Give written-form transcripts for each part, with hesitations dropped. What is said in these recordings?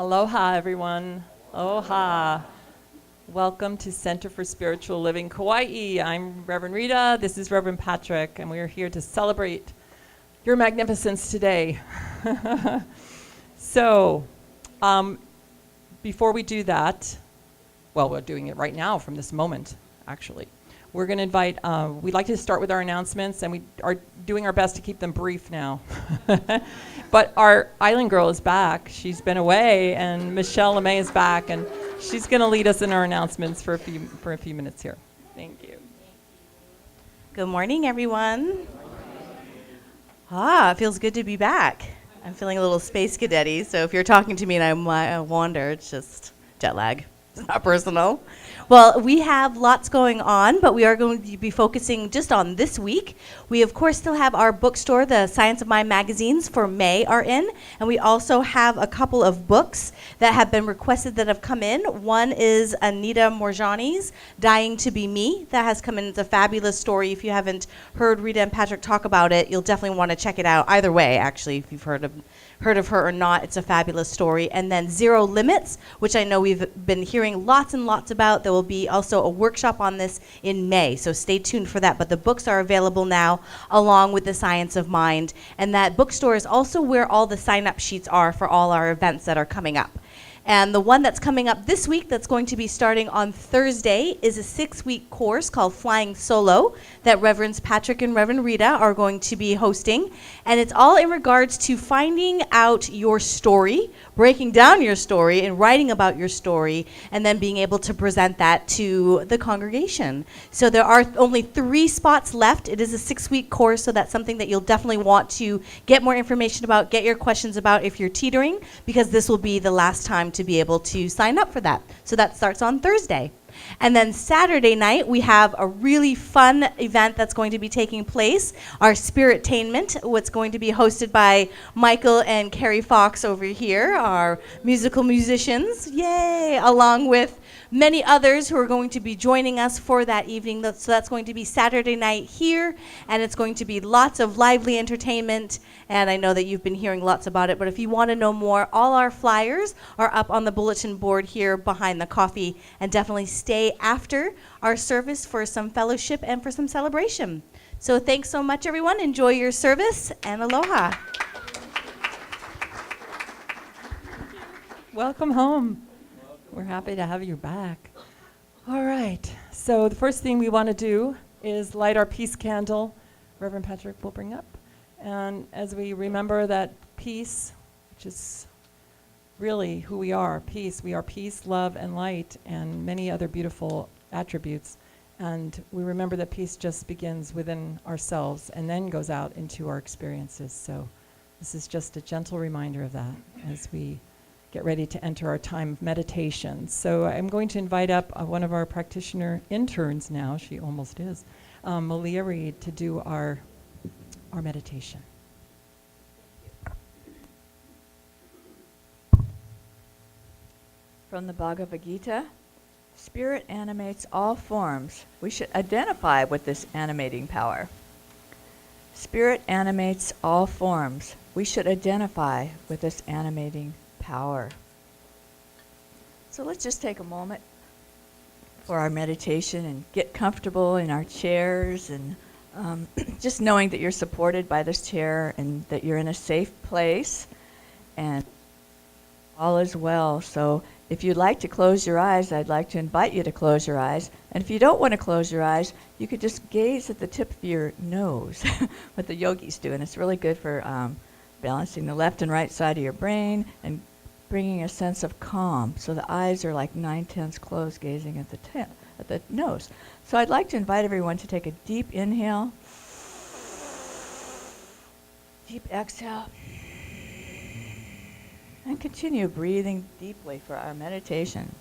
Aloha, everyone. Aloha. Welcome to Center for Spiritual Living Kauai. I'm Reverend Rita. This is Reverend Patrick, and we are here to celebrate your magnificence today. So, before we do that, well, we're doing it right now from this moment, actually. We're going to invite, we'd like to start with our announcements, and we are doing our best to keep them brief now. But our island girl is back. She's been away, and Michelle LeMay is back, and she's going to lead us in our announcements for a few minutes here. Thank you. Good morning, everyone. It feels good to be back. I'm feeling a little space cadet-y, so if you're talking to me and I wander, it's just jet lag. It's not personal. Well, we have lots going on, but we are going to be focusing just on this week. We, of course, still have our bookstore, the Science of Mind magazines for May are in, and we also have a couple of books that have been requested that have come in. One is Anita Morjani's Dying to Be Me. That has come in. It's a fabulous story. If you haven't heard Rita and Patrick talk about it, you'll definitely want to check it out. Either way, actually, if you've heard of her or not, it's a fabulous story. And then Zero Limits, which I know we've been hearing lots and lots about. There will be also a workshop on this in May, so stay tuned for that. But the books are available now, along with the Science of Mind. And that bookstore is also where all the sign-up sheets are for all our events that are coming up. And the one that's coming up this week that's going to be starting on Thursday is a 6-week course called Flying Solo that Reverends Patrick and Reverend Rita are going to be hosting. And it's all in regards to finding out your story, breaking down your story, and writing about your story, and then being able to present that to the congregation. So there are only 3 spots left. It is a 6-week course, so that's something that you'll definitely want to get more information about, get your questions about if you're teetering, because this will be the last time to be able to sign up for that. So that starts on Thursday. And then Saturday night, we have a really fun event that's going to be taking place, our Spirit-tainment, what's going to be hosted by Michael and Carrie Fox over here, our musical musicians, yay, along with many others who are going to be joining us for that evening. So that's going to be Saturday night here, and it's going to be lots of lively entertainment, and I know that you've been hearing lots about it, but if you want to know more, all our flyers are up on the bulletin board here behind the coffee, and definitely stay after our service for some fellowship and for some celebration. So thanks so much, everyone. Enjoy your service, and aloha. Welcome home. We're happy to have you back. All right. So the first thing we want to do is light our peace candle. Reverend Patrick will bring up. And as we remember that peace, which is really who we are, peace. We are peace, love, and light, and many other beautiful attributes. And we remember that peace just begins within ourselves and then goes out into our experiences. So this is just a gentle reminder of that as we get ready to enter our time of meditation. So I'm going to invite up one of our practitioner interns now, she almost is, Malia Reed, to do our meditation. From the Bhagavad Gita, spirit animates all forms. We should identify with this animating power. Spirit animates all forms. We should identify with this animating power. So let's just take a moment for our meditation and get comfortable in our chairs, and just knowing that you're supported by this chair and that you're in a safe place and all is well. So if you'd like to close your eyes, I'd like to invite you to close your eyes. And if you don't want to close your eyes, you could just gaze at the tip of your nose, what the yogis do. And it's really good for balancing the left and right side of your brain and bringing a sense of calm. So the eyes are like 9/10 closed, gazing at the nose. So I'd like to invite everyone to take a deep inhale, deep exhale, and continue breathing deeply for our meditation.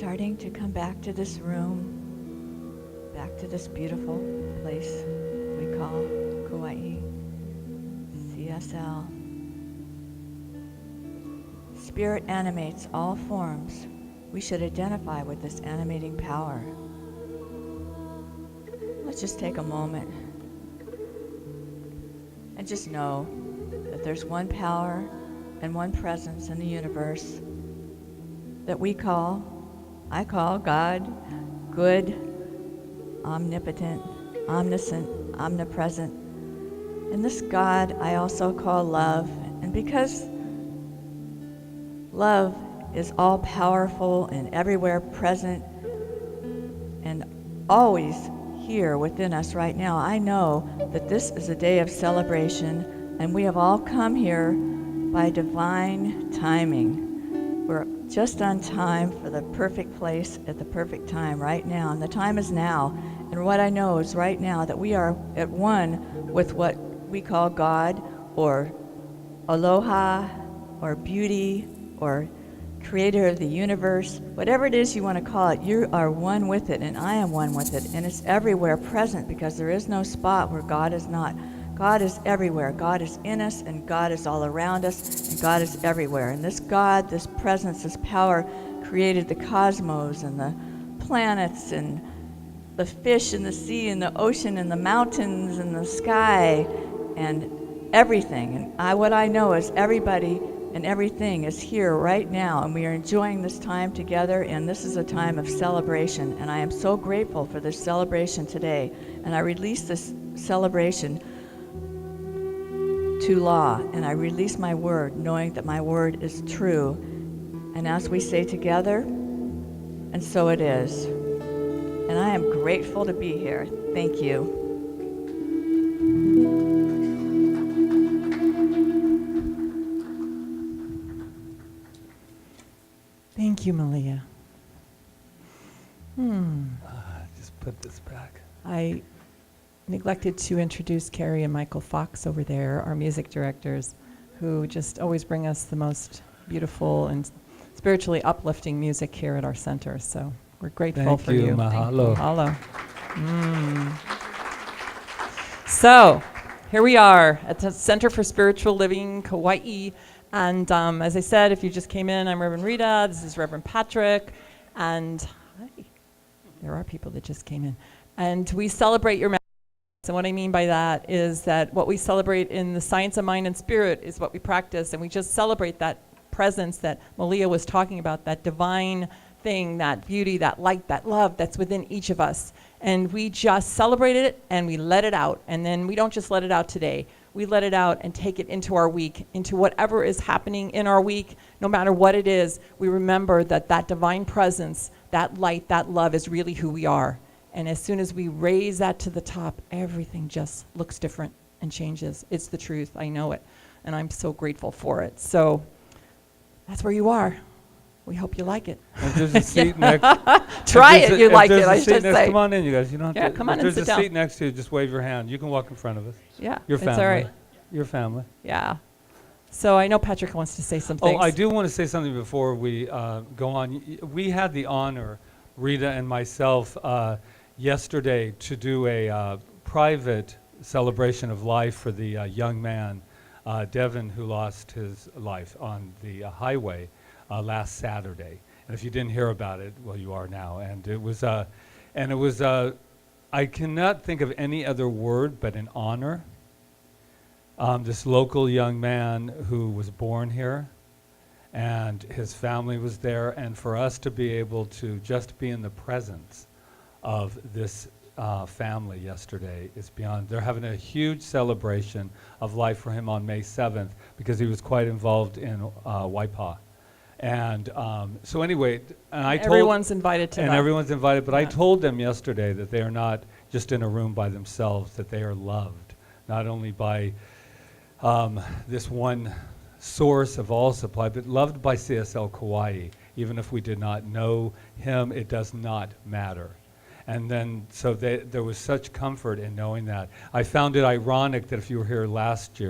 starting to come back to this room, back to this beautiful place we call Kaua'i, CSL. Spirit animates all forms. We should identify with this animating power. Let's just take a moment and just know that there's one power and one presence in the universe that I call God, good, omnipotent, omniscient, omnipresent. And this God I also call love. And because love is all powerful and everywhere present and always here within us right now, I know that this is a day of celebration, and we have all come here by divine timing. We're just on time for the perfect place at the perfect time right now, and the time is now. And what I know is right now that we are at one with what we call God, or aloha, or beauty, or creator of the universe, whatever it is you want to call it. You are one with it, and I am one with it, and it's everywhere present, because there is no spot where God is not. God is everywhere. God is in us, and God is all around us, and God is everywhere. And this God, this presence, this power created the cosmos and the planets and the fish in the sea and the ocean and the mountains and the sky and everything. And what I know is everybody and everything is here right now, and we are enjoying this time together, and this is a time of celebration, and I am so grateful for this celebration today. And I release this celebration to law, and I release my word, knowing that my word is true. And as we say together, and so it is. And I am grateful to be here. Thank you. Thank you, Malia. Just put this back. I neglected to introduce Carrie and Michael Fox over there, our music directors, who just always bring us the most beautiful and spiritually uplifting music here at our center. So we're grateful for you. Mahalo. Mahalo. So here we are at the Center for Spiritual Living, Kauai. And as I said, if you just came in, I'm Reverend Rita. This is Reverend Patrick. And hi, there are people that just came in. And we celebrate your message. And what I mean by that is that what we celebrate in the science of mind and spirit is what we practice. And we just celebrate that presence that Malia was talking about, that divine thing, that beauty, that light, that love that's within each of us. And we just celebrate it and we let it out. And then we don't just let it out today. We let it out and take it into our week, into whatever is happening in our week. No matter what it is, we remember that that divine presence, that light, that love is really who we are. And as soon as we raise that to the top, everything just looks different and changes. It's the truth. I know it. And I'm so grateful for it. So that's where you are. We hope you like it. And there's a seat next. Try it. You like it, I There's a seat should next, say. come on in, you guys. You don't have Yeah, to. come on if and sit there's a down. seat next to you, just wave your hand. You can walk in front of us. Yeah, Your it's family. all right. Your family. Yeah. So I know Patrick wants to say some Oh, things. I do want to say something before we go on. We had the honor, Rita and myself, yesterday to do a private celebration of life for the young man, Devin, who lost his life on the highway last Saturday. And if you didn't hear about it, well, you are now. And it was, I cannot think of any other word but an honor. This local young man who was born here, and his family was there, and for us to be able to just be in the presence of this family yesterday is beyond. They're having a huge celebration of life for him on May 7th because he was quite involved in Waipa. And so anyway, and I told everyone's invited to and that. everyone's invited, but I Yeah. told them yesterday that they are not just in a room by themselves, that they are loved, not only by this one source of all supply, but loved by CSL Kauai. Even if we did not know him, it does not matter. And then, so there was such comfort in knowing that. I found it ironic that if you were here last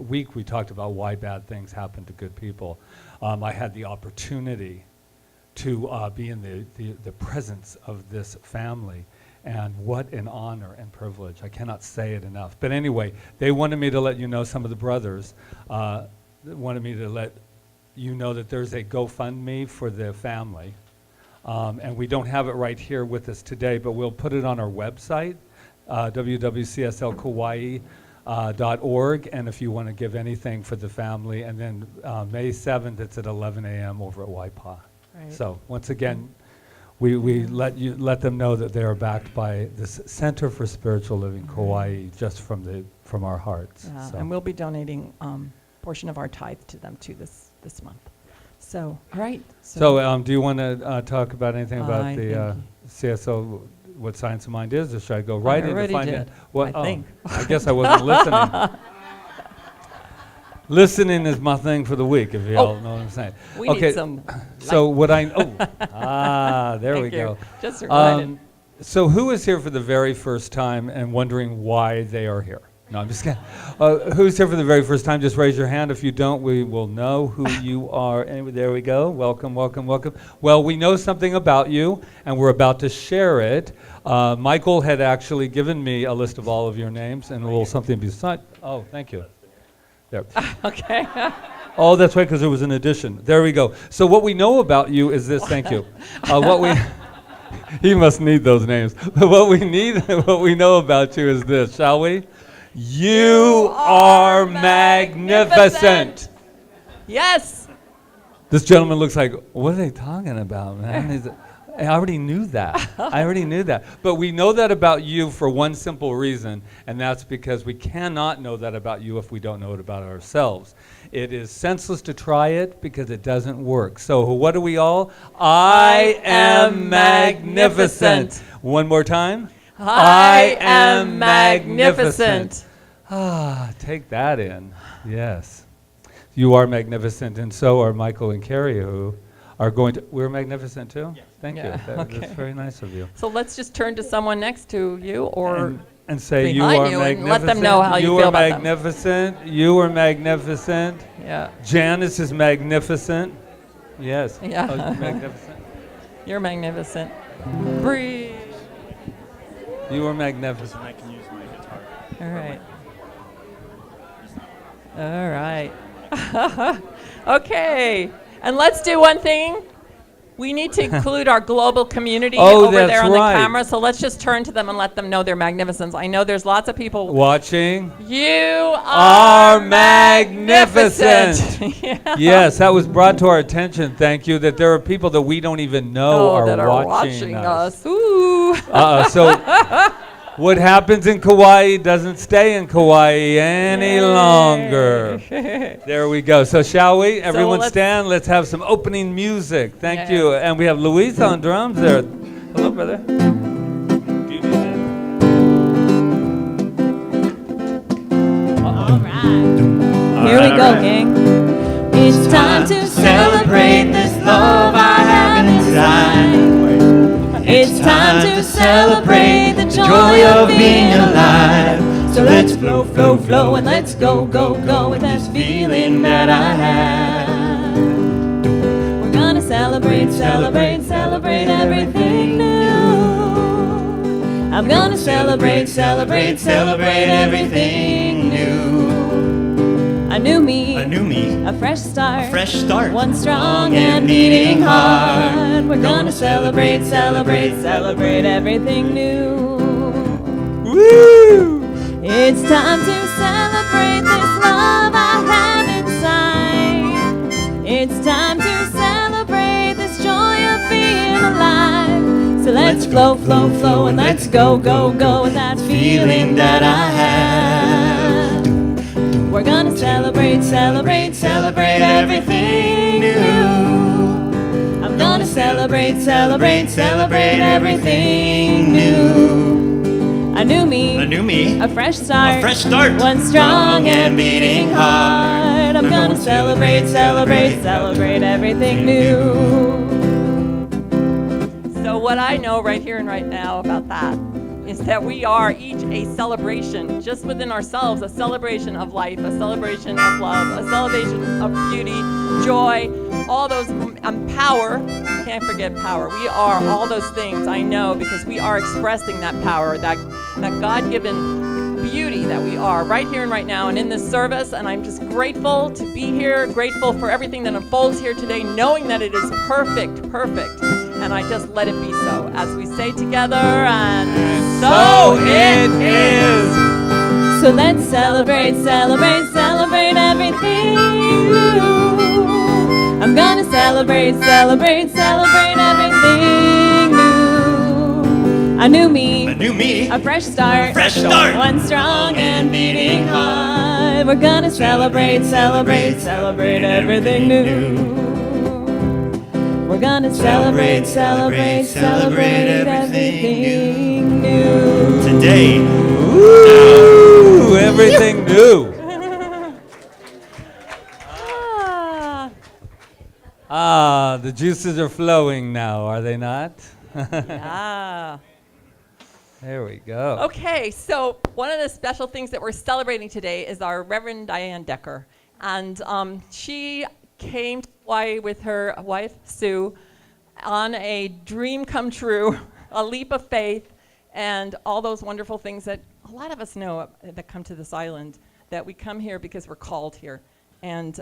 week we talked about why bad things happen to good people. I had the opportunity to be in the presence of this family. And what an honor and privilege. I cannot say it enough. But anyway, they wanted me to let you know, some of the brothers wanted me to let you know that there's a GoFundMe for the family. And we don't have it right here with us today, but we'll put it on our website, www.cslkauai.org, and if you want to give anything for the family. And then May 7th, it's at 11 a.m. over at Waipa. Right. So once again, we let them know that they are backed by this Center for Spiritual Living Kauai, just from our hearts. Yeah, So. and we'll be donating portion of our tithe to them too this month. So, all right. So do you want to talk about anything about I the CSO, what Science of Mind is, or should I go right into already finding did, what? I think. I guess I wasn't listening. Listening is my thing for the week, if you all know what I'm saying. We okay. need some. So what I there we Thank you. go. Just reminded. So who is here for the very first time and wondering why they are here? No, I'm just kidding. Who's here for the very first time? Just raise your hand. If you don't, we will know who you are. Anyway, there we go. Welcome, welcome, welcome. Well, we know something about you, and we're about to share it. Michael had actually given me a list of all of your names and a little something beside. Oh, thank you. There. Okay. Oh, that's right, because there was an addition. There we go. So what we know about you is this. Thank you. He must need those names. But what we know about you is this, shall we? You are magnificent. Yes. This gentleman looks like, what are they talking about, man? I already knew that. I already knew that. But we know that about you for one simple reason, and that's because we cannot know that about you if we don't know it about ourselves. It is senseless to try it because it doesn't work. So what do we all? I am magnificent. One more time. I am magnificent. Take that in. Yes. You are magnificent, and so are Michael and Carrie, who are going to... We're magnificent, too? Yes. Thank Yeah, you. okay. That's very nice of you. So let's just turn to someone next to you, or And say, you behind are you, magnificent. and let them know how you You feel are about them. magnificent. You are magnificent. yeah, Janice is magnificent. Yes. Yeah. Oh, magnificent. you're magnificent. Breathe. You are magnificent. I can use my guitar. All right. All right. Okay. And let's do one thing. We need to include our global community Oh, over there that's on right. the camera. So let's just turn to them and let them know their magnificence. I know there's lots of people. Watching. You Are are magnificent. Yeah. Yes, that was brought to our attention. Thank you. That there are people that we don't even know Oh, that are watching us. Ooh. So what happens in Kauai doesn't stay in Kauai any longer. There we go. So shall we? Everyone let's- stand. Let's have some opening music. Thank Yes. you. And we have Luis on drums there. Hello, brother. Here we go, gang. It's time to celebrate this love I have inside. It's time to celebrate the joy of being alive. So let's flow, flow, flow, and let's go, go, go with this feeling that I have. We're gonna celebrate, celebrate, celebrate everything new. I'm gonna celebrate, celebrate, celebrate everything new. A new me, a fresh start, one strong and beating heart. We're gonna celebrate, celebrate, celebrate everything new. Woo! It's time to celebrate this love I have inside. It's time to celebrate this joy of being alive. So let's flow, flow, flow, and let's go, go, go with that feeling that I have. We're gonna celebrate, celebrate, celebrate everything new. I'm gonna celebrate, celebrate, celebrate everything new. A new me, a fresh start, one strong and beating heart. I'm gonna celebrate, celebrate, celebrate everything new. So what I know right here and right now about that is that we are each a celebration just within ourselves, a celebration of life, a celebration of love, a celebration of beauty, joy, all those power. Can't forget power. We are all those things, I know, because we are expressing that power, that God-given beauty that we are right here and right now and in this service. And I'm just grateful to be here, grateful for everything that unfolds here today, knowing that it is perfect. And I just let it be so. As we say together, and so it is. So let's celebrate everything new. I'm gonna celebrate everything new. A new me, a fresh start, one strong and beating heart. We're gonna celebrate everything new. We're gonna celebrate everything new. Today. Ooh, everything new. The juices are flowing now, are they not? Yeah. There we go. Okay, so one of the special things that we're celebrating today is our Reverend Diane Decker. And she came to Kauai with her wife, Sue, on a dream come true, a leap of faith, and all those wonderful things that a lot of us know that come to this island, that we come here because we're called here. And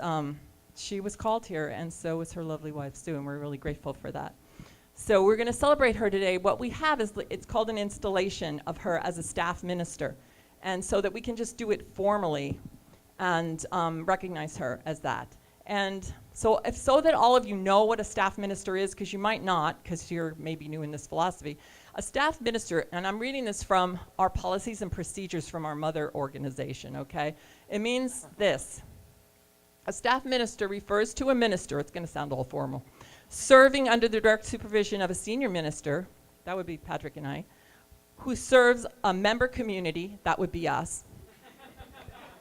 she was called here, and so was her lovely wife, Sue, and we're really grateful for that. So we're going to celebrate her today. What we have is, it's called an installation of her as a staff minister, and so that we can just do it formally and recognize her as that. And so that all of you know what a staff minister is, because you might not, because you're maybe new in this philosophy. A staff minister, and I'm reading this from our policies and procedures from our mother organization, okay? It means this. A staff minister refers to a minister, it's going to sound all formal, serving under the direct supervision of a senior minister, that would be Patrick and I, who serves a member community, that would be us.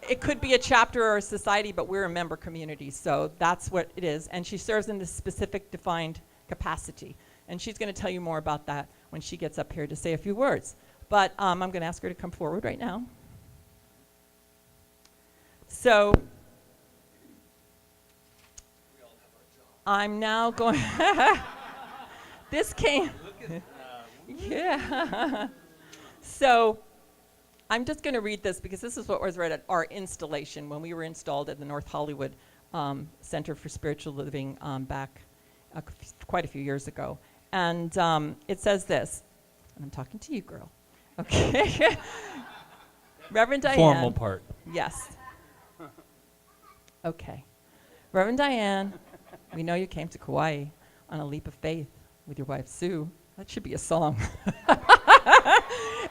It could be a chapter or a society, but we're a member community, so that's what it is. And she serves in this specific defined capacity. And she's going to tell you more about that when she gets up here to say a few words. But I'm going to ask her to come forward right now. So I'm now going. This came. Yeah. So I'm just going to read this because this is what was read at our installation when we were installed at the North Hollywood Center for Spiritual Living back quite a few years ago. And it says this, and I'm talking to you, girl. Okay. Reverend Diane. Formal part. Yes. Okay. Reverend Diane, we know you came to Kauai on a leap of faith with your wife, Sue. That should be a song.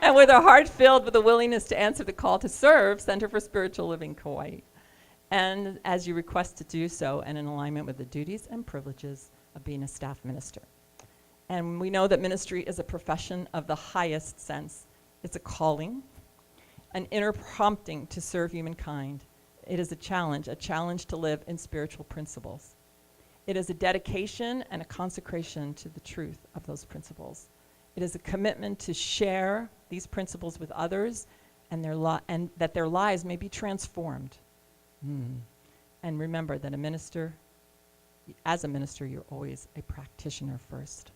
And with a heart filled with a willingness to answer the call to serve Center for Spiritual Living Kauai. And as you request to do so, and in alignment with the duties and privileges of being a staff minister. And we know that ministry is a profession of the highest sense. It's a calling, an inner prompting to serve humankind. It is a challenge to live in spiritual principles. It is a dedication and a consecration to the truth of those principles. It is a commitment to share these principles with others and that their lives may be transformed. And remember that as a minister, you're always a practitioner first.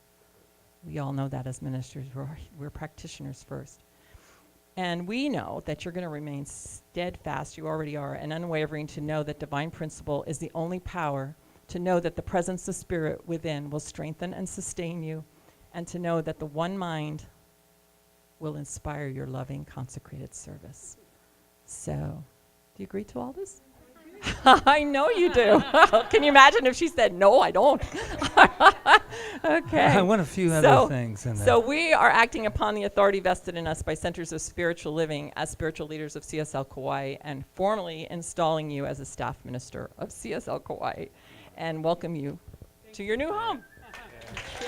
We all know that as ministers, we're practitioners first. And we know that you're going to remain steadfast, you already are, and unwavering to know that divine principle is the only power, to know that the presence of Spirit within will strengthen and sustain you, and to know that the one mind will inspire your loving, consecrated service. So, do you agree to all this? I know you do. Can you imagine if she said, no, I don't? Okay. I want a few other things in there. So we are acting upon the authority vested in us by Centers of Spiritual Living as spiritual leaders of CSL Kauai, and formally installing you as a staff minister of CSL Kauai, and welcome you to your new home. Yay.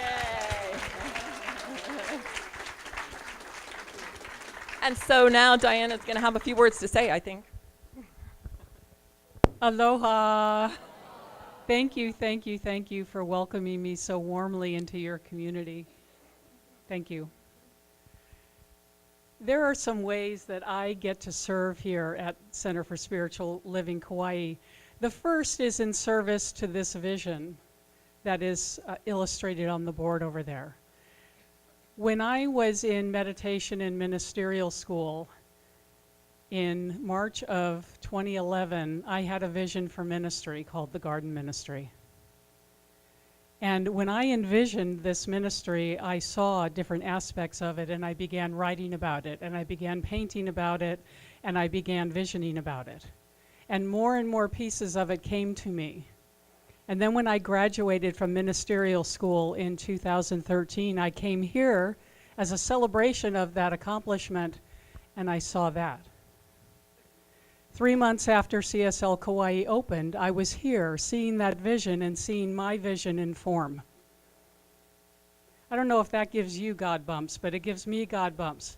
And so now Diana's going to have a few words to say, I think. Aloha. Thank you for welcoming me so warmly into your community. Thank you. There are some ways that I get to serve here at Center for Spiritual Living Kauai. The first is in service to this vision, that is illustrated on the board over there. When I was in meditation and ministerial school in March of 2011, I had a vision for ministry called the Garden Ministry. And when I envisioned this ministry, I saw different aspects of it, and I began writing about it, and I began painting about it, and I began visioning about it. And more pieces of it came to me. And then when I graduated from ministerial school in 2013, I came here as a celebration of that accomplishment, and I saw that. 3 months after CSL Kauai opened, I was here seeing that vision and seeing my vision in form. I don't know if that gives you God bumps, but it gives me God bumps.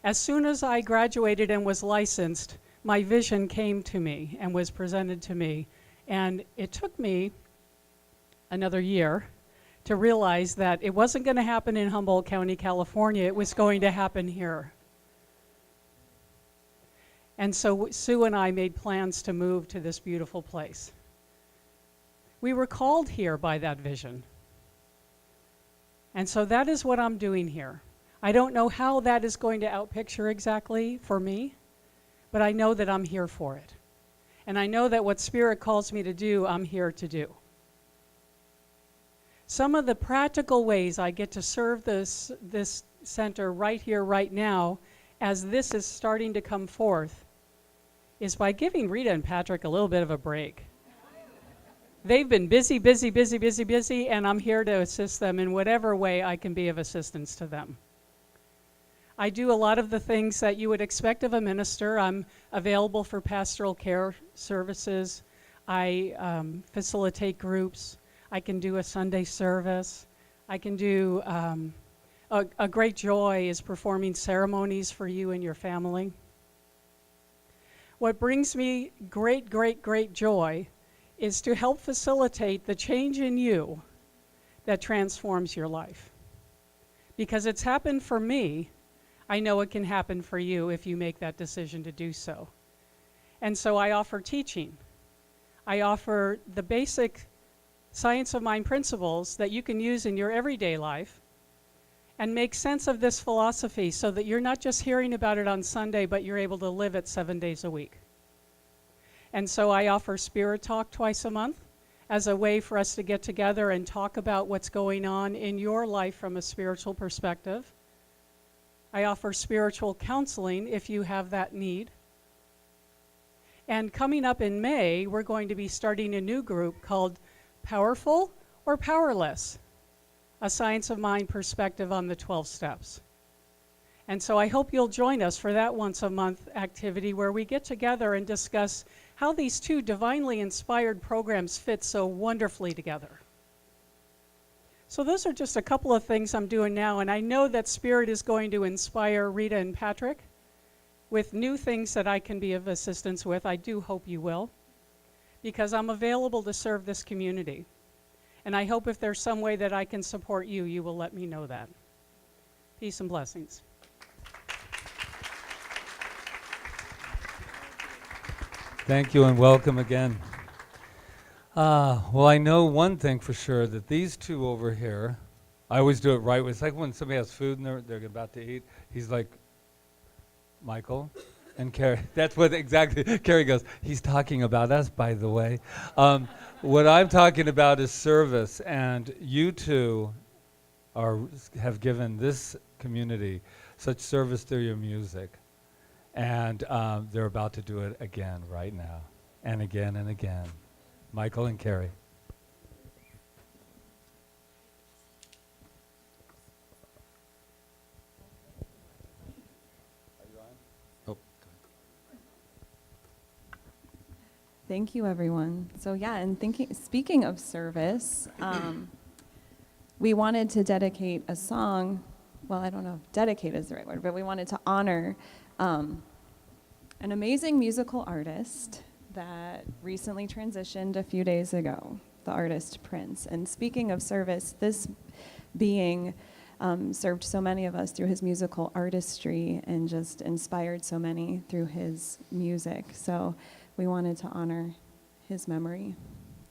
As soon as I graduated and was licensed, my vision came to me and was presented to me. And it took me another year to realize that it wasn't going to happen in Humboldt County, California. It was going to happen here. And so Sue and I made plans to move to this beautiful place. We were called here by that vision. And so that is what I'm doing here. I don't know how that is going to outpicture exactly for me, but I know that I'm here for it. And I know that what Spirit calls me to do, I'm here to do. Some of the practical ways I get to serve this center right here, right now, as this is starting to come forth, is by giving Rita and Patrick a little bit of a break. They've been busy, and I'm here to assist them in whatever way I can be of assistance to them. I do a lot of the things that you would expect of a minister. I'm available for pastoral care services. I facilitate groups. I can do a Sunday service. I can do, a great joy is performing ceremonies for you and your family. What brings me great joy is to help facilitate the change in you that transforms your life. Because it's happened for me, I know it can happen for you if you make that decision to do so. And so I offer teaching. I offer the basic science of mind principles that you can use in your everyday life and make sense of this philosophy so that you're not just hearing about it on Sunday, but you're able to live it 7 days a week. And so I offer Spirit Talk twice a month as a way for us to get together and talk about what's going on in your life from a spiritual perspective. I offer spiritual counseling if you have that need. And coming up in May, we're going to be starting a new group called Powerful or Powerless? A Science of Mind Perspective on the 12 Steps. And so I hope you'll join us for that once a month activity where we get together and discuss how these two divinely inspired programs fit so wonderfully together. So those are just a couple of things I'm doing now, and I know that Spirit is going to inspire Rita and Patrick with new things that I can be of assistance with. I do hope you will, because I'm available to serve this community. And I hope if there's some way that I can support you, you will let me know that. Peace and blessings. Thank you and welcome again. Well, I know one thing for sure, that these two over here, I always do it right. It's like when somebody has food and they're about to eat. He's like, Michael and Carrie. That's what exactly, Carrie goes, he's talking about us, by the way. What I'm talking about is service, and you two have given this community such service through your music. And they're about to do it again right now, and again and again. Michael and Carrie. Thank you, everyone. So yeah, and speaking of service, we wanted to dedicate a song. Well, I don't know if dedicate is the right word, but we wanted to honor an amazing musical artist that recently transitioned a few days ago, the artist Prince. And speaking of service, this being served so many of us through his musical artistry and just inspired so many through his music. So we wanted to honor his memory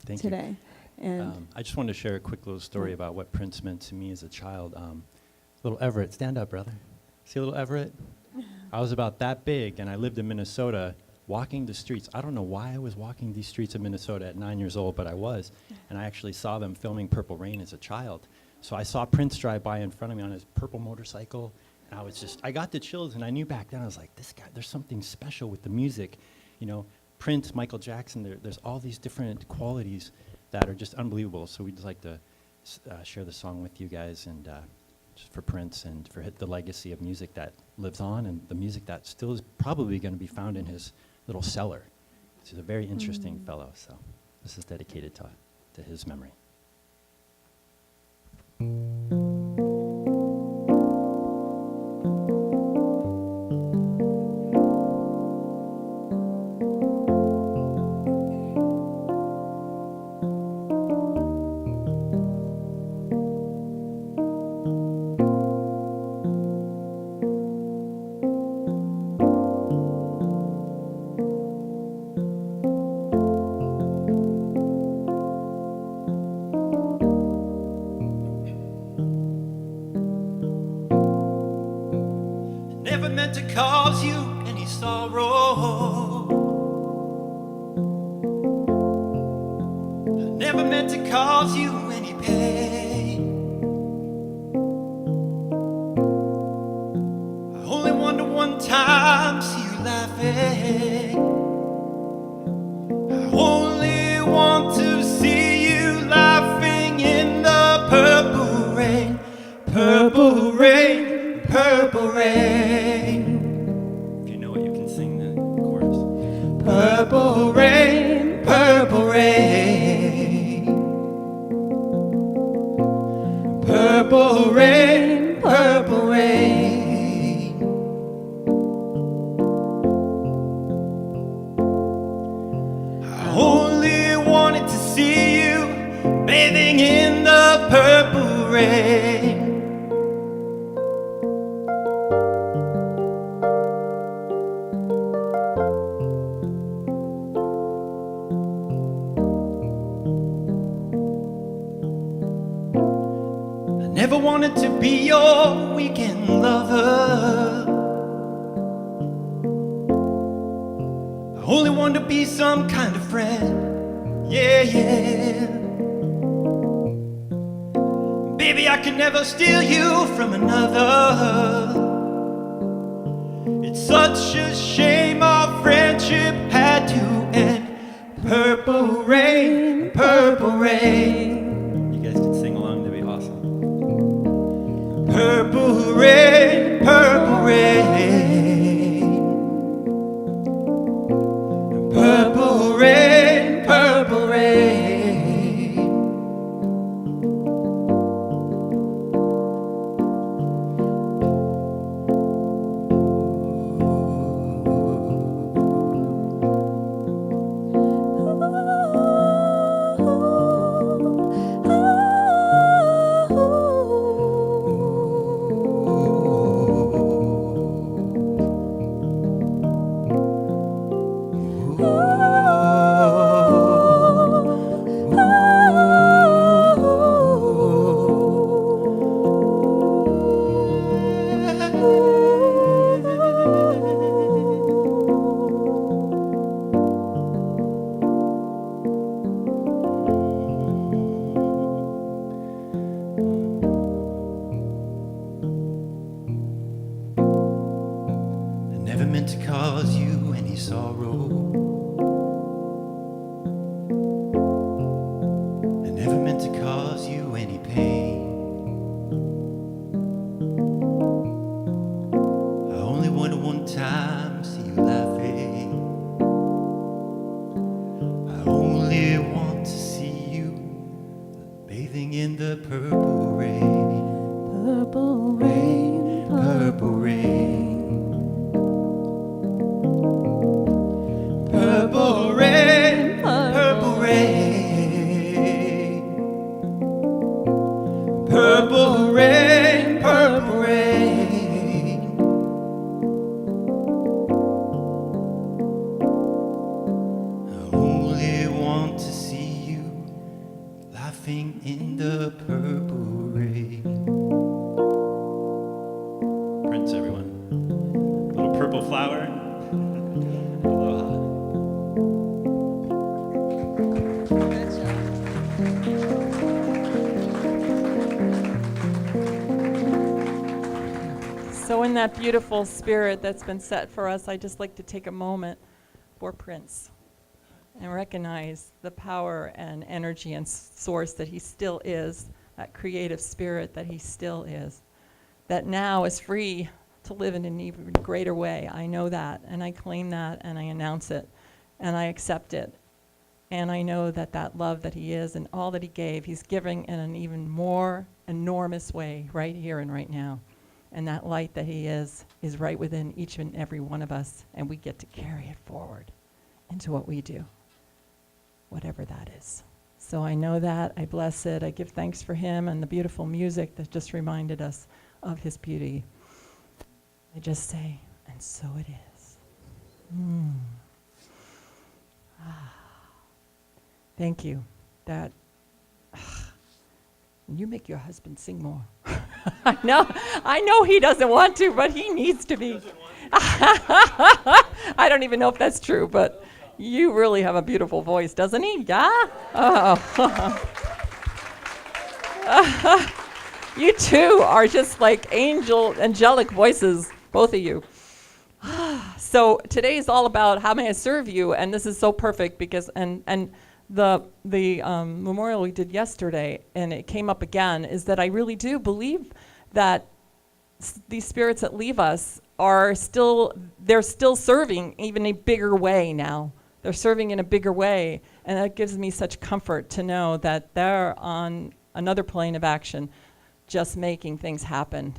today. And I just wanted to share a quick little story about what Prince meant to me as a child. Little Everett, stand up, brother. See little Everett? I was about that big, and I lived in Minnesota, walking the streets. I don't know why I was walking these streets of Minnesota at 9 years old, but I was. And I actually saw them filming Purple Rain as a child. So I saw Prince drive by in front of me on his purple motorcycle, and I got the chills, and I knew back then, I was like, this guy, there's something special with the music. You know, Prince, Michael Jackson, there's all these different qualities that are just unbelievable. So we'd just like to share the song with you guys, and just for Prince and for the legacy of music that lives on, and the music that still is probably going to be found in his little cellar. He's a very interesting fellow, so this is dedicated to his memory. Never meant to cause you any sorrow. I never meant to cause you any pain. I only wanted one time to see you laughing. I only want to see you laughing in the purple rain, purple rain, purple rain. If you know it, you can sing the chorus. Purple rain, purple rain. Purple rain, purple rain. I only wanted to see you bathing in the purple rain. Never wanted to be your weekend lover. I only wanted to be some kind of friend. Yeah, yeah. Baby, I could never steal you from another. It's such a shame our friendship had to end. Purple rain, purple rain. You guys can sing along, that'd be awesome. Purple rain, purple rain. Purple rain, purple rain. Never meant to cause you any sorrow. I never meant to cause you any pain. I only wanted one time to see you laughing. I only want to see you bathing in the purple rain. purple rain, Purple rain. Purple rain, purple rain. Purple rain, purple rain. I only want to see you laughing in the purple rain. Prince, everyone. Little purple flower. Aloha. So in that beautiful spirit that's been set for us, I'd just like to take a moment for Prince and recognize the power and energy and source that he still is, that creative spirit that he still is, that now is free to live in an even greater way. I know that, and I claim that, and I announce it, and I accept it. And I know that that love that he is and all that he gave, he's giving in an even more enormous way right here and right now. And that light that he is right within each and every one of us, and we get to carry it forward into what we do, whatever that is. So I know that, I bless it, I give thanks for him and the beautiful music that just reminded us of his beauty. I just say, and so it is. Thank you. That you make your husband sing more. I know he doesn't want to, but he needs to be. I don't even know if that's true, but you really have a beautiful voice, doesn't he? Yeah? Oh. You two are just like angelic voices, both of you. So today is all about how may I serve you, and this is so perfect because and the memorial we did yesterday, and it came up again, is that I really do believe that these spirits that leave us they're still serving even a bigger way now. They're serving in a bigger way, and that gives me such comfort to know that they're on another plane of action, just making things happen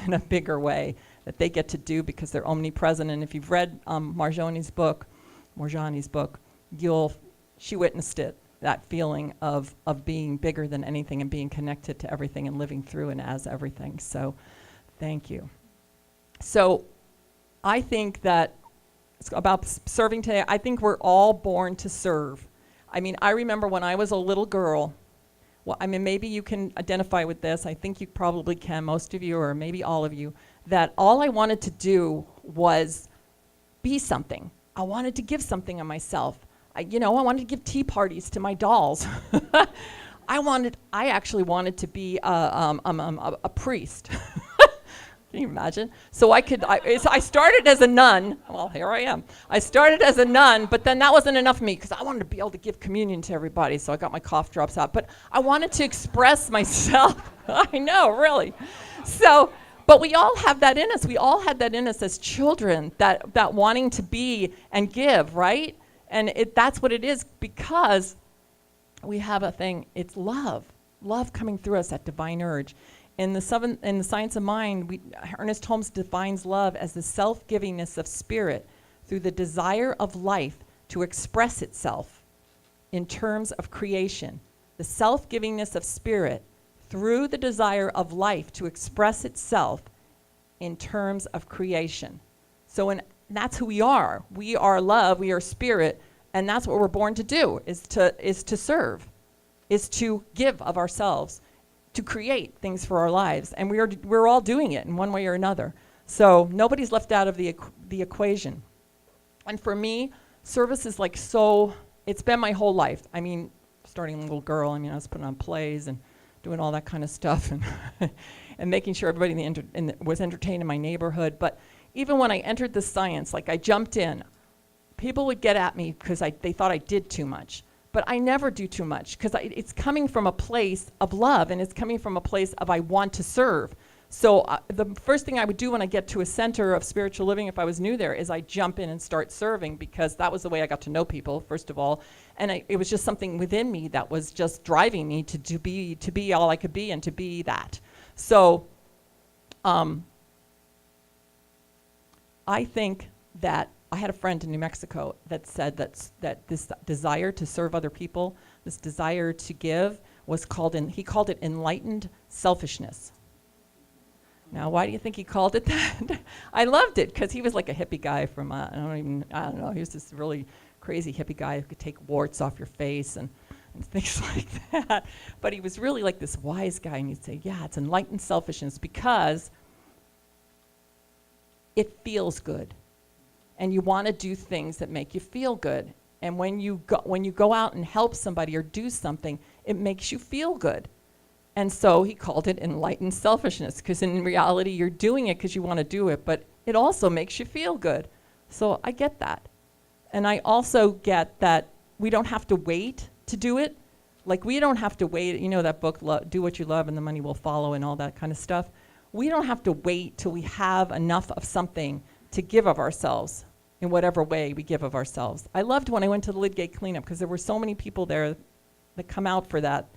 in a bigger way that they get to do because they're omnipresent. And if you've read Marjani's book, she witnessed it, that feeling of being bigger than anything and being connected to everything and living through and as everything. So thank you. So I think that it's about serving today. I think we're all born to serve. I mean, I remember when I was a little girl, well, I mean, maybe you can identify with this. I think you probably can, most of you, or maybe all of you, that all I wanted to do was be something. I wanted to give something of myself. I wanted to give tea parties to my dolls. I actually wanted to be a priest. Can you imagine? So I started as a nun. Well, here I am. I started as a nun, but then that wasn't enough for me because I wanted to be able to give communion to everybody. So I got my cough drops out. But I wanted to express myself. I know, really. So, but we all have that in us. We all had that in us as children, that wanting to be and give, right? And that's what it is, because we have a thing. It's love coming through us, that divine urge. In the Science of Mind, Ernest Holmes defines love as the self-givingness of spirit through the desire of life to express itself in terms of creation. The self-givingness of spirit through the desire of life to express itself in terms of creation. So that's who we are. We are love, we are spirit, and that's what we're born to do, is to serve, is to give of ourselves, to create things for our lives. And we're all doing it in one way or another. So nobody's left out of the equation. And for me, service is like it's been my whole life. I mean, starting a little girl, I was putting on plays and doing all that kind of stuff and and making sure everybody was entertained in my neighborhood. But even when I entered the science, like I jumped in, people would get at me because they thought I did too much. But I never do too much because it's coming from a place of love, and it's coming from a place of I want to serve. So the first thing I would do when I get to a center of spiritual living, if I was new there, is I jump in and start serving, because that was the way I got to know people, first of all. And it was just something within me that was just driving me to be all I could be and to be that. So I think that I had a friend in New Mexico that said that this desire to serve other people, this desire to give, he called it enlightened selfishness. Now, why do you think he called it that? I loved it because he was like a hippie guy from, I don't know, he was this really crazy hippie guy who could take warts off your face and and things like that. But he was really like this wise guy, and he'd say, yeah, it's enlightened selfishness because it feels good. And you want to do things that make you feel good. And when you go out and help somebody or do something, it makes you feel good. And so he called it enlightened selfishness, because in reality, you're doing it because you want to do it, but it also makes you feel good. So I get that. And I also get that we don't have to wait to do it. Like, we don't have to wait. You know that book, Do What You Love and the Money Will Follow, and all that kind of stuff. We don't have to wait till we have enough of something to give of ourselves in whatever way we give of ourselves. I loved when I went to the Lidgate cleanup, because there were so many people there that come out for that,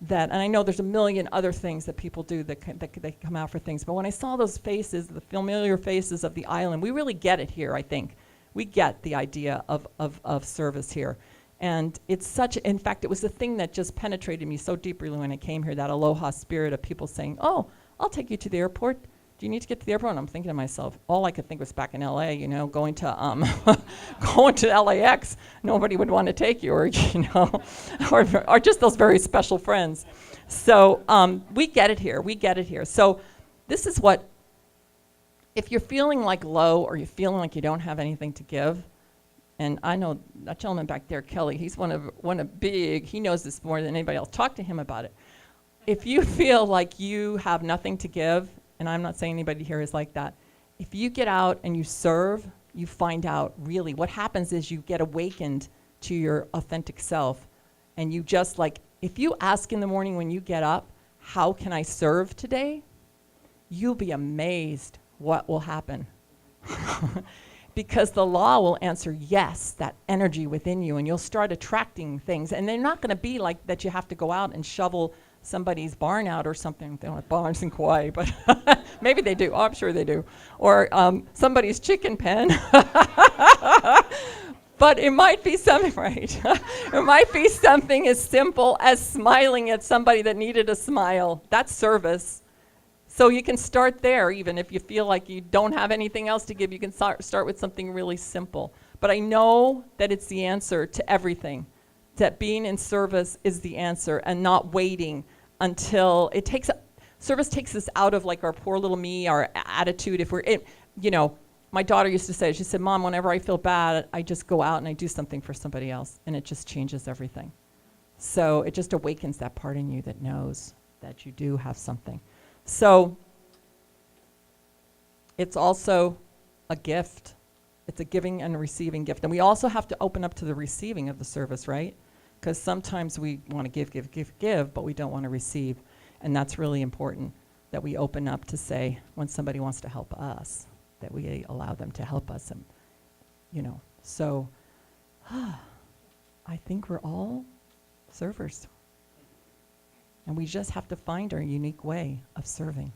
and I know there's a million other things that people do that they come out for things, but when I saw those faces, the familiar faces of the island, we really get it here, I think. We get the idea of service here. And it's such, in fact, it was the thing that just penetrated me so deeply when I came here, that aloha spirit of people saying, oh, I'll take you to the airport. Do you need to get to the airport? And I'm thinking to myself, all I could think was back in LA, you know, going to going to LAX, nobody would want to take you, or, you know, or just those very special friends. So we get it here, we get it here. So this is what, if you're feeling like low, or you're feeling like you don't have anything to give, and I know that gentleman back there, Kelly, he's one of big, he knows this more than anybody else. Talk to him about it. If you feel like you have nothing to give, and I'm not saying anybody here is like that, if you get out and you serve, you find out really what happens is you get awakened to your authentic self. And you just, like, if you ask in the morning when you get up, how can I serve today? You'll be amazed what will happen. Because the law will answer yes, that energy within you, and you'll start attracting things. And they're not going to be like that you have to go out and shovel somebody's barn out or something. They don't have barns in Kauai, but maybe they do. Oh, I'm sure they do. Or somebody's chicken pen. But it might be something, right? It might be something as simple as smiling at somebody that needed a smile. That's service. So you can start there, even if you feel like you don't have anything else to give. You can start with something really simple. But I know that it's the answer to everything. That being in service is the answer, and not waiting until it takes. Service takes us out of like our poor little me, our attitude. If we're, you know, my daughter used to say, she said, Mom, whenever I feel bad, I just go out and I do something for somebody else, and it just changes everything. So it just awakens that part in you that knows that you do have something. So it's also a gift. It's a giving and a receiving gift. And we also have to open up to the receiving of the service, right? Because sometimes we want to give, but we don't want to receive. And that's really important, that we open up to say, when somebody wants to help us, that we allow them to help us. And, you know, so I think we're all servers. And we just have to find our unique way of serving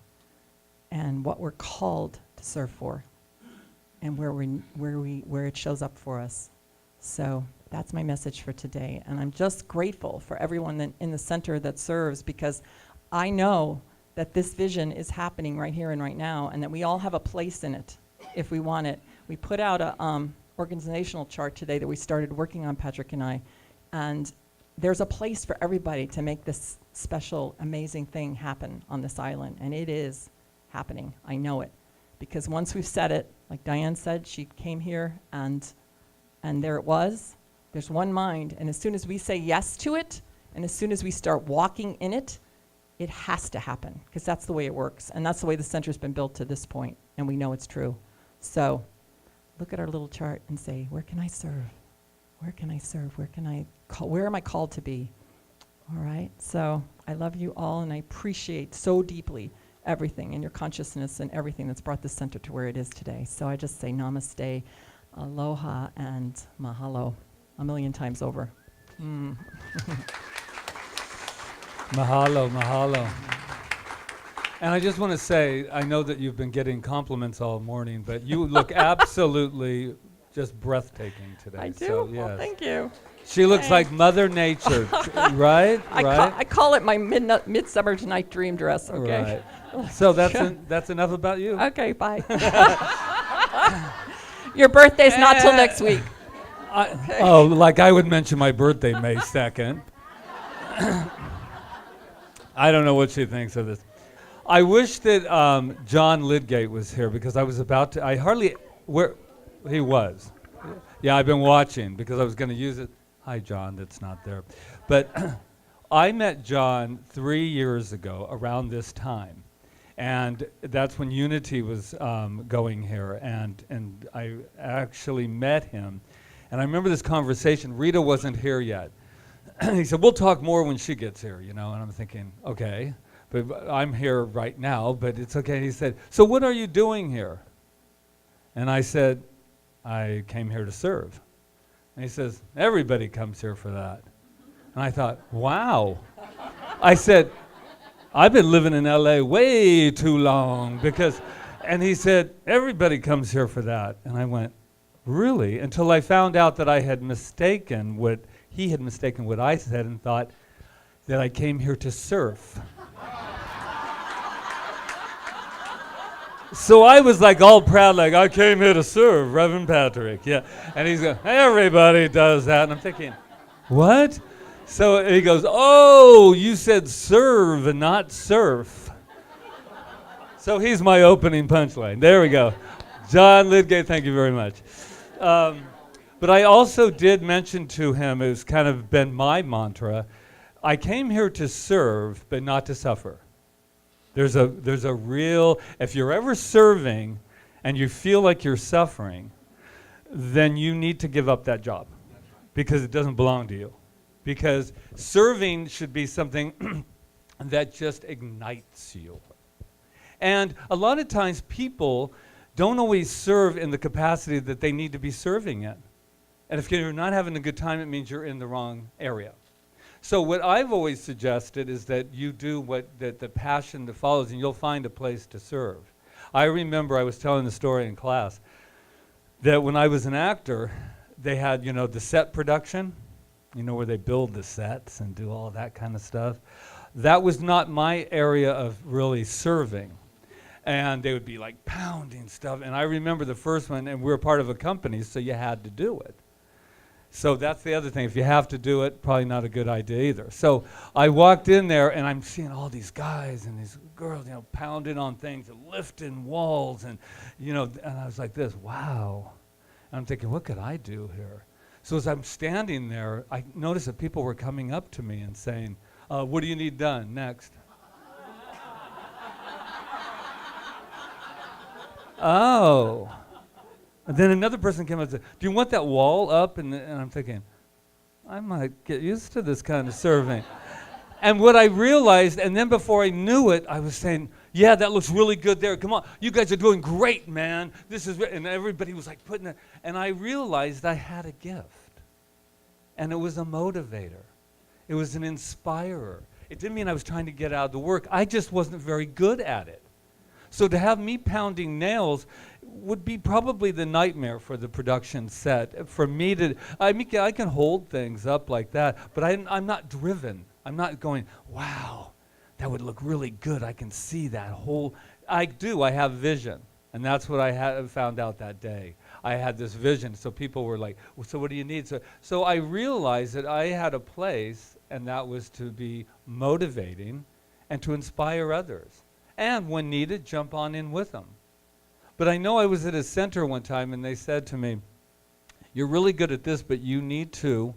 and what we're called to serve for, and where it shows up for us. So that's my message for today. And I'm just grateful for everyone in the center that serves, because I know that this vision is happening right here and right now, and that we all have a place in it if we want it. We put out a organizational chart today that we started working on, Patrick and I, and there's a place for everybody to make this special, amazing thing happen on this island, and it is happening. I know it. Because once we've said it, like Diane said, she came here and there it was. There's one mind, and as soon as we say yes to it, and as soon as we start walking in it, it has to happen, because that's the way it works, and that's the way the center's been built to this point, and we know it's true. So look at our little chart and say, where can I serve? Where can I serve? Where am I called to be? All right, so I love you all, and I appreciate so deeply everything in your consciousness and everything that's brought this center to where it is today. So I just say namaste, aloha, and mahalo 1,000,000 times over. Mahalo, mahalo. And I just want to say, I know that you've been getting compliments all morning, but you look absolutely just breathtaking today. I do? So, Well, yes. thank you. She looks like Mother Nature, right? I call it my Midsummer's Night Dream dress, okay? Right. So that's enough about you. Okay, bye. Your birthday's not till next week. Oh, like I would mention my birthday May 2nd. I don't know what she thinks of this. I wish that John Lidgate was here because I was about to. Where he was. Yeah, I've been watching because I was going to use it. Hi, John. That's not there, but I met John 3 years ago around this time, and that's when Unity was going here, and I actually met him, and I remember this conversation. Rita wasn't here yet. He said, "We'll talk more when she gets here," and I'm thinking, okay. But I'm here right now, but it's okay. He said, "So what are you doing here?" And I said, "I came here to serve." And he says, "Everybody comes here for that." And I thought, wow. I said, "I've been living in LA way too long and he said, "Everybody comes here for that." And I went, "Really?" Until I found out that he had mistaken what I said and thought that I came here to surf. So I was like all proud, like, "I came here to serve, Reverend Patrick." Yeah. And he's going, "Everybody does that." And I'm thinking, what? So he goes, "Oh, you said serve and not surf." So he's my opening punchline. There we go. John Lidgate, thank you very much. But I also did mention to him, it's kind of been my mantra, I came here to serve, but not to suffer. There's a real, if you're ever serving and you feel like you're suffering, then you need to give up that job because it doesn't belong to you. Because serving should be something that just ignites you. And a lot of times people don't always serve in the capacity that they need to be serving in. And if you're not having a good time, it means you're in the wrong area. So what I've always suggested is that you do the passion that follows, and you'll find a place to serve. I remember I was telling the story in class that when I was an actor, they had, the set production, where they build the sets and do all that kind of stuff. That was not my area of really serving. And they would be like pounding stuff. And I remember the first one, and we were part of a company, so you had to do it. So that's the other thing. If you have to do it, probably not a good idea either. So I walked in there, and I'm seeing all these guys and these girls, pounding on things and lifting walls, and and I was like this, wow. And I'm thinking, what could I do here? So as I'm standing there, I noticed that people were coming up to me and saying, "What do you need done next?" Oh. And then another person came up and said, "Do you want that wall up?" And I'm thinking, I might get used to this kind of serving. And what I realized, and then before I knew it, I was saying, "Yeah, that looks really good there. Come on, you guys are doing great, man. This is," and everybody was like putting it. And I realized I had a gift. And it was a motivator. It was an inspirer. It didn't mean I was trying to get out of the work. I just wasn't very good at it. So to have me pounding nails would be probably the nightmare for the production set. For me to, I can hold things up like that, but I'm not driven. I'm not going, "Wow, that would look really good. I can see that whole," I have vision. And that's what I found out that day. I had this vision, so people were like, "Well, so what do you need?" So I realized that I had a place, and that was to be motivating and to inspire others. And when needed, jump on in with them. But I know I was at a center one time, and they said to me, "You're really good at this, but you need to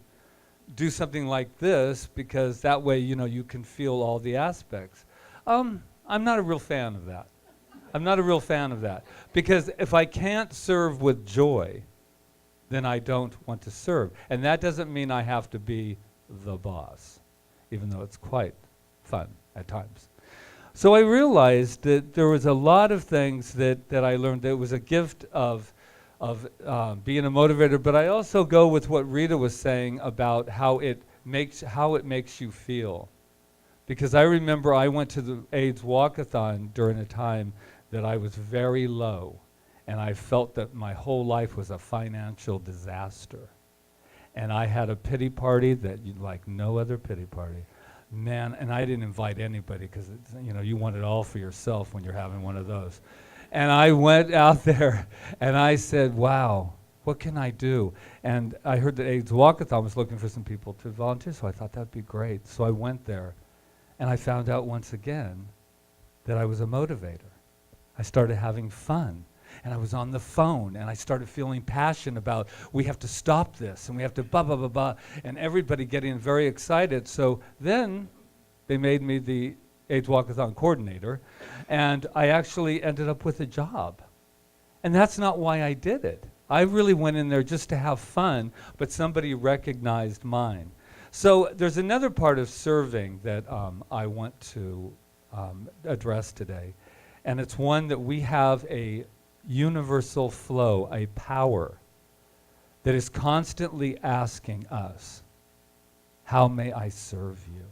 do something like this because that way, you can feel all the aspects." I'm not a real fan of that. Because if I can't serve with joy, then I don't want to serve. And that doesn't mean I have to be the boss, even though it's quite fun at times. So I realized that there was a lot of things that I learned. That was a gift of being a motivator, but I also go with what Rita was saying about how it makes you feel. Because I remember I went to the AIDS walkathon during a time that I was very low, and I felt that my whole life was a financial disaster. And I had a pity party that like no other pity party. Man, and I didn't invite anybody because you want it all for yourself when you're having one of those. And I went out there and I said, "Wow, What can I do? And I heard that AIDS Walkathon was looking for some people to volunteer, so I thought that'd be great. So I went there, and I found out once again that I was a motivator. I started having fun, and I was on the phone, and I started feeling passion about, we have to stop this, and we have to blah, blah, blah, blah, and everybody getting very excited. So then they made me the AIDS Walkathon coordinator, and I actually ended up with a job. And that's not why I did it. I really went in there just to have fun, but somebody recognized mine. So there's another part of serving that I want to address today, and it's one that we have a universal flow, a power that is constantly asking us, how may I serve you?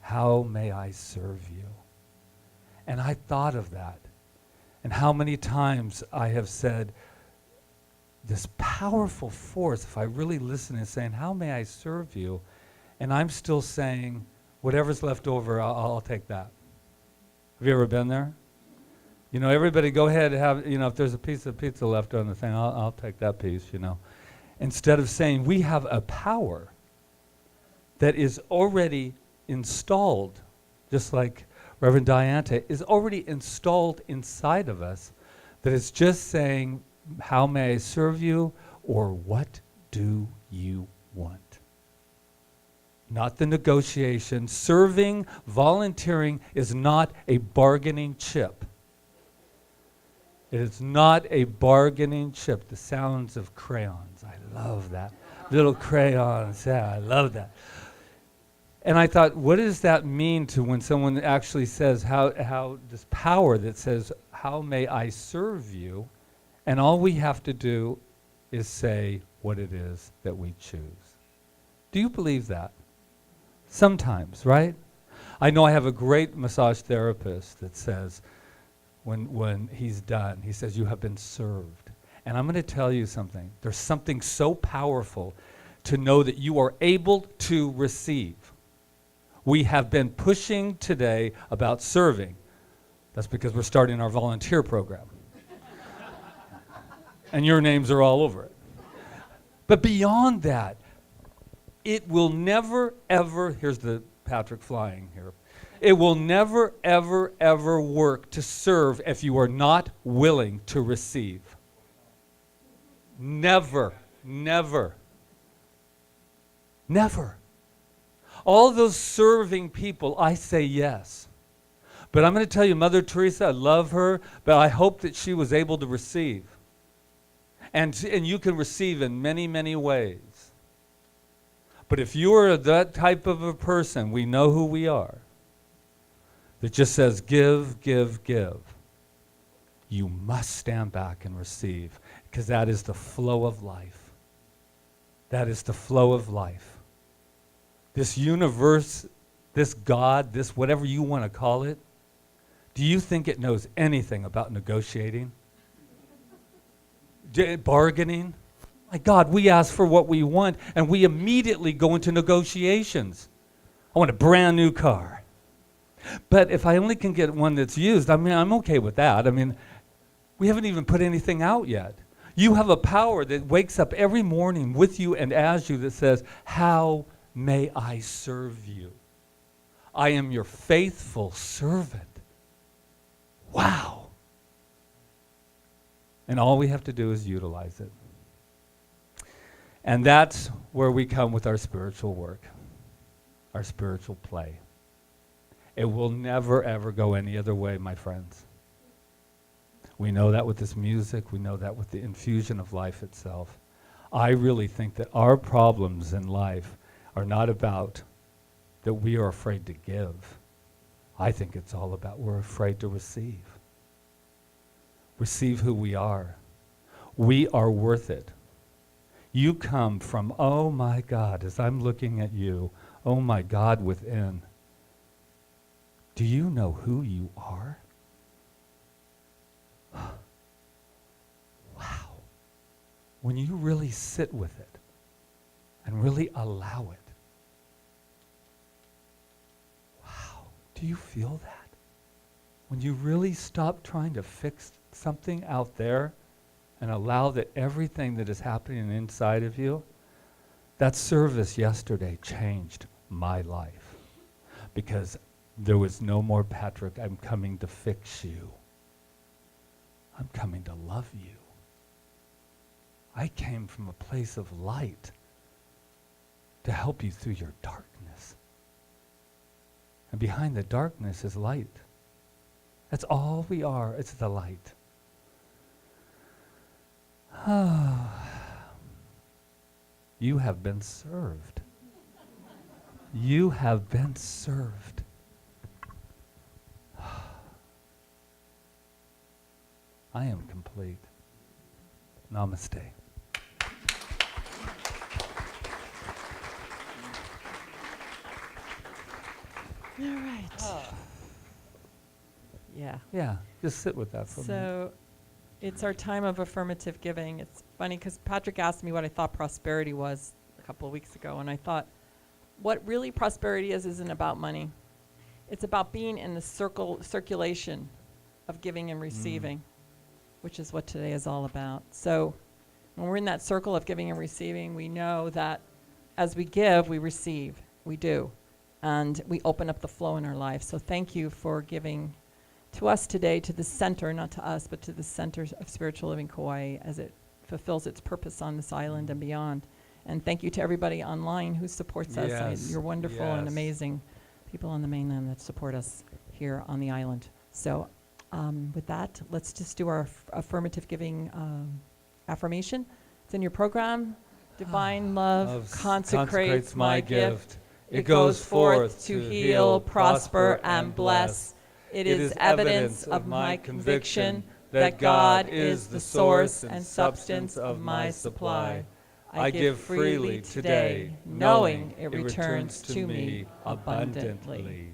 How may I serve you? And I thought of that, and how many times I have said, this powerful force, if I really listen and saying, how may I serve you? And I'm still saying, whatever's left over, I'll take that. Have you ever been there? You know, everybody go ahead and have, if there's a piece of pizza left on the thing, I'll take that piece, Instead of saying, we have a power that is already installed, just like Reverend Diante, is already installed inside of us, that is just saying, how may I serve you, or what do you want? Not the negotiation. Serving, volunteering is not a bargaining chip. It is not a bargaining chip. The sounds of crayons, I love that. Little crayons, yeah, I love that. And I thought, what does that mean to when someone actually says, how this power that says, how may I serve you? And all we have to do is say what it is that we choose. Do you believe that? Sometimes, right? I know I have a great massage therapist that says, when he's done, he says, you have been served. And I'm going to tell you something. There's something so powerful to know that you are able to receive. We have been pushing today about serving. That's because we're starting our volunteer program. And your names are all over it. But beyond that, it will never, ever, here's the Patrick flying here. It will never, ever, ever work to serve if you are not willing to receive. Never, never, never. All those serving people, I say yes. But I'm going to tell you, Mother Teresa, I love her, but I hope that she was able to receive. And you can receive in many, many ways. But if you are that type of a person, we know who we are, that just says give, give, give, you must stand back and receive, because that is the flow of life. That is the flow of life. This universe, this God, this whatever you want to call it, do you think it knows anything about negotiating? Bargaining? My God, we ask for what we want, and we immediately go into negotiations. I want a brand new car. But if I only can get one that's used, I'm okay with that. We haven't even put anything out yet. You have a power that wakes up every morning with you and as you that says, how may I serve you? I am your faithful servant. Wow. And all we have to do is utilize it. And that's where we come with our spiritual work, our spiritual play. It will never, ever go any other way, my friends. We know that with this music. We know that with the infusion of life itself. I really think that our problems in life are not about that we are afraid to give. I think it's all about we're afraid to receive. Receive who we are. We are worth it. You come from, oh my God, as I'm looking at you, oh my God within. Do you know who you are? Wow. When you really sit with it and really allow it. Wow. Do you feel that? When you really stop trying to fix something out there and allow that everything that is happening inside of you, that service yesterday changed my life. Because there was no more, Patrick, I'm coming to fix you. I'm coming to love you. I came from a place of light to help you through your darkness. And behind the darkness is light. That's all we are. It's the light. You have been served. You have been served. I am complete. Namaste. All right. Yeah. Yeah, just sit with that for a minute. So it's our time of affirmative giving. It's funny because Patrick asked me what I thought prosperity was a couple of weeks ago, and I thought what really prosperity isn't about money. It's about being in the circulation of giving and receiving, which is what today is all about. So when we're in that circle of giving and receiving, we know that as we give, we receive. We do. And we open up the flow in our life. So thank you for giving to us today, to the center, not to us, but to the center of Spiritual Living Kauai as it fulfills its purpose on this island and beyond. And thank you to everybody online who supports us. Yes, You're wonderful and yes. amazing people on the mainland that support us here on the island. So with that, let's just do our affirmative giving affirmation. It's in your program. Divine love consecrates my gift. It goes forth to heal, prosper, and bless. It is evidence of my conviction that God is the source and substance of my supply. I give freely today, knowing it returns to me abundantly.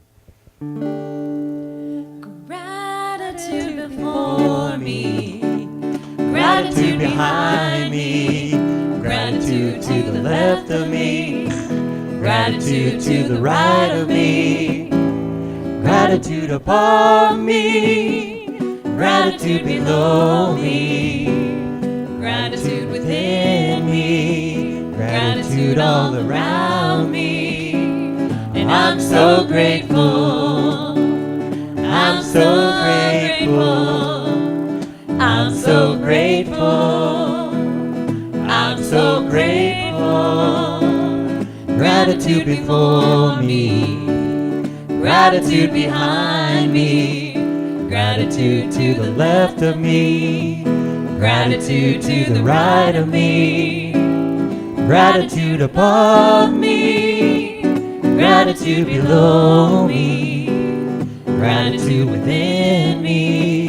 Gratitude before me, gratitude behind me, gratitude to the left of me, gratitude to the right of me, gratitude above me, gratitude below me, gratitude within me, gratitude all around me. And I'm so grateful, I'm so grateful, I'm so grateful, I'm so grateful. Gratitude before me, gratitude behind me, gratitude to the left of me, gratitude to the right of me, gratitude above me, gratitude below me, gratitude within me,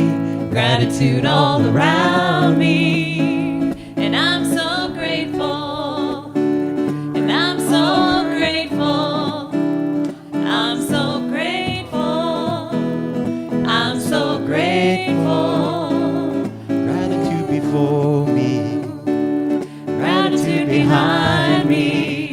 gratitude all around me. And I'm so grateful, and I'm so grateful, I'm so grateful, I'm so grateful. Gratitude before me, Gratitude behind me,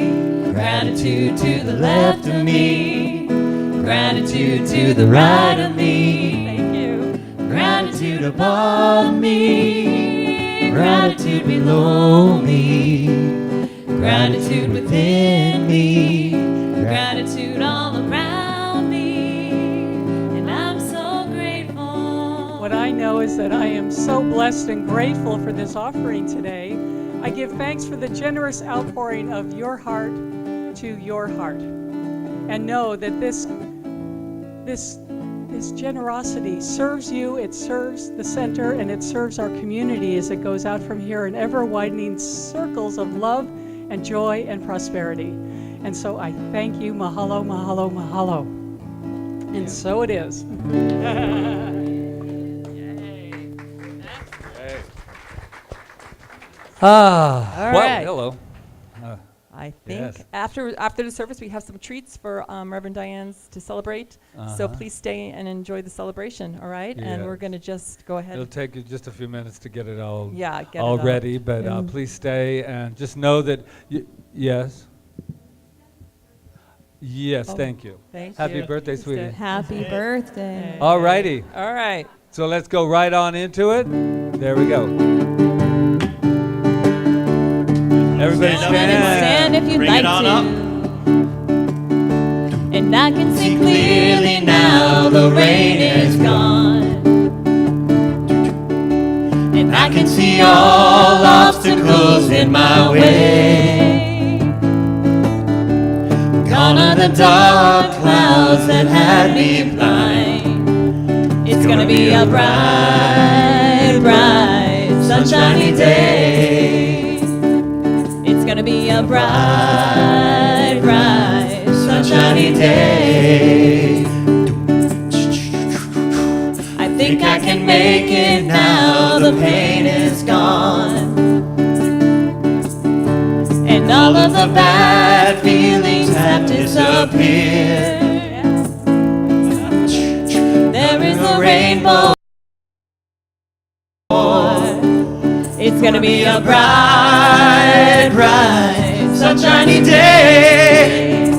gratitude to the left of me, gratitude to the right of me. Thank you. Gratitude above me, gratitude below me, gratitude within me, gratitude all around me, and I'm so grateful. What I know is that I am so blessed and grateful for this offering today. I give thanks for the generous outpouring of your heart to your heart. And know that this generosity serves you, it serves the center, and it serves our community as it goes out from here in ever-widening circles of love and joy and prosperity. And so I thank you. Mahalo, mahalo, mahalo. And so it is. All Well, right. hello. I think Yes. after the service, we have some treats for Reverend Diane's to celebrate. So Uh-huh. please stay and enjoy the celebration, all right? And we're Yes. going to just go ahead. It'll take you just a few minutes to get it all, Yeah, get it all up. ready, but Mm. please stay and just know that, yes? Yes, Oh, thank you. Thank Happy you. birthday, Stay. sweetie. Happy birthday. All righty. All right. So let's go right on into it. There we go. Everybody Come on and stand if you'd Bring like it on to. up. And I can see clearly now the rain is gone. And I can see all obstacles in my way. Gone are the dark clouds that had me blind. It's gonna be a bright, bright, sunshiny day. It's gonna be a bright, bright, sunshiny day. I think I can make it now, the pain is gone. And all of the bad feelings have disappeared. There is a rainbow. It's gonna be a bright, bright, sunshiny day.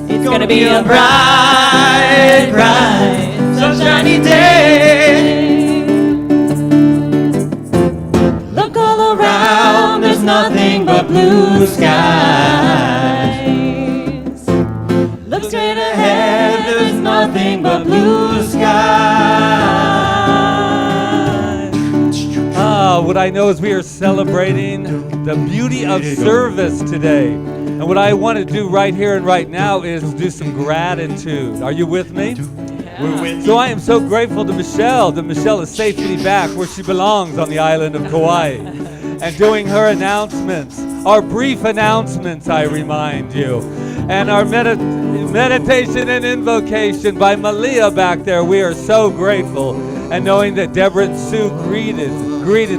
It's gonna be a bright, bright, sunshiny day. Look all around, there's nothing but blue skies. Look straight ahead, there's nothing but blue skies. What I know is we are celebrating the beauty of service today. And what I want to do right here and right now is do some gratitude. Are you with me? We're with So I am so grateful to Michelle that Michelle is safely back where she belongs on the island of Kauai and doing her announcements, our brief announcements, I remind you, and our meditation and invocation by Malia back there. We are so grateful, and knowing that Deborah and Sue greeted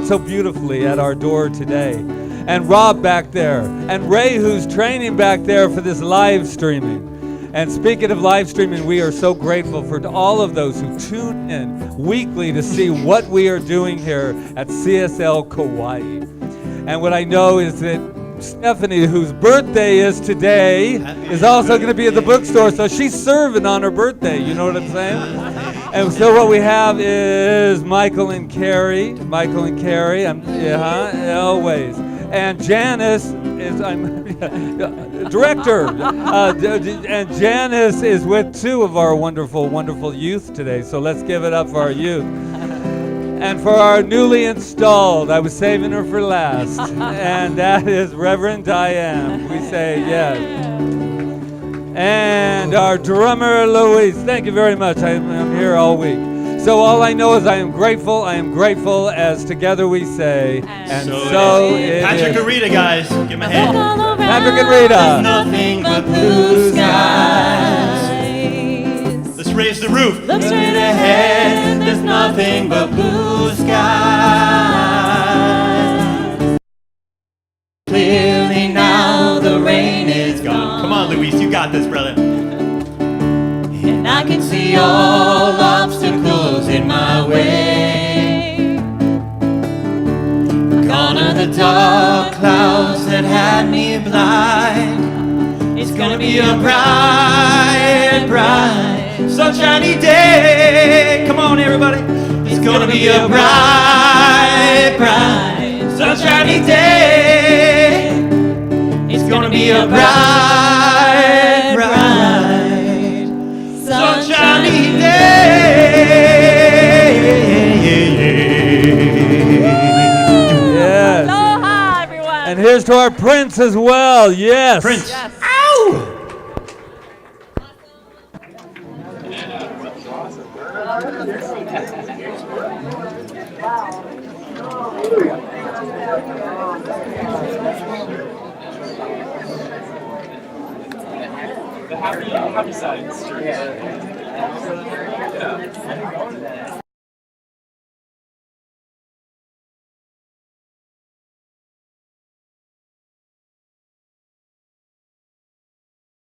so beautifully at our door today, and Rob back there, and Ray who's training back there for this live streaming. And speaking of live streaming, we are so grateful for all of those who tune in weekly to see what we are doing here at CSL Kauai. And what I know is that Stephanie, whose birthday is today, is also going to be at the bookstore, so she's serving on her birthday, you know what I'm saying? And so what we have is Michael and Carrie, always. And Janice is, director, and Janice is with two of our wonderful, wonderful youth today, so let's give it up for our youth. And for our newly installed, I was saving her for last, and that is Reverend Diane. We say yes. And our drummer, Louise. Thank you very much. I'm here all week. So all I know is I am grateful as together we say, and so it is. Patrick and Rita, guys. Give him a hand. Patrick and Rita. Nothing but blue skies. Let's raise the roof. Look straight ahead, there's nothing but blue skies. Clearly now the rain is gone. Come on, Luis, you got this, brother. And I can see all obstacles in my way. Gone are the dark clouds that had me blind. It's gonna be a bright, bright, sunshiny day. Come on, everybody. It's gonna be a bright, bright, sunshiny day. It's gonna be a bright, bright, sunshiny day. Yes. Aloha, everyone. And here's to our Prince as well. Yes. Prince. Yes. Ow! The happy sides. Yeah.